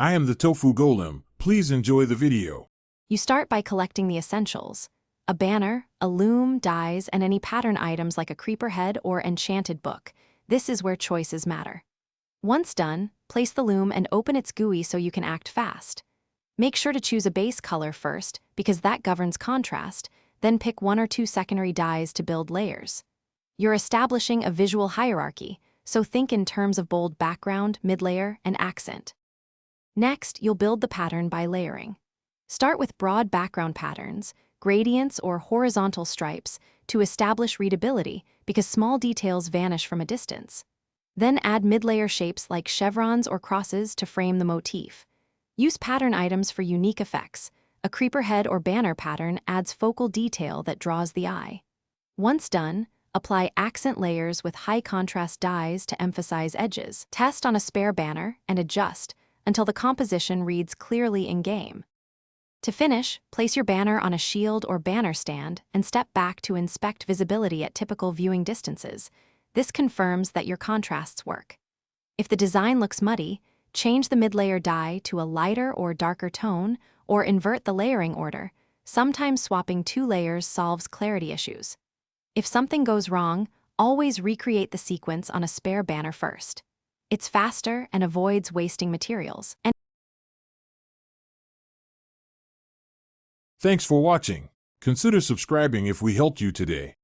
I am the Tofu Golem. Please enjoy the video. You start by collecting the essentials: a banner, a loom, dies, and any pattern items like a creeper head or enchanted book. This is where choices matter. Once done, place the loom and open its GUI so you can act fast. Make sure to choose a base color first, because that governs contrast, then pick 1 or 2 secondary dyes to build layers. You're establishing a visual hierarchy, so think in terms of bold background, mid-layer, and accent. Next, you'll build the pattern by layering. Start with broad background patterns, gradients or horizontal stripes, to establish readability, because small details vanish from a distance. Then add mid-layer shapes like chevrons or crosses to frame the motif. Use pattern items for unique effects. A creeper head or banner pattern adds focal detail that draws the eye. Once done, apply accent layers with high-contrast dyes to emphasize edges. Test on a spare banner and adjust until the composition reads clearly in-game. To finish, place your banner on a shield or banner stand and step back to inspect visibility at typical viewing distances. This confirms that your contrasts work. If the design looks muddy, change the mid-layer dye to a lighter or darker tone, or invert the layering order. Sometimes swapping 2 layers solves clarity issues. If something goes wrong, always recreate the sequence on a spare banner first. It's faster and avoids wasting materials. Thanks for watching. Consider subscribing if we helped you today.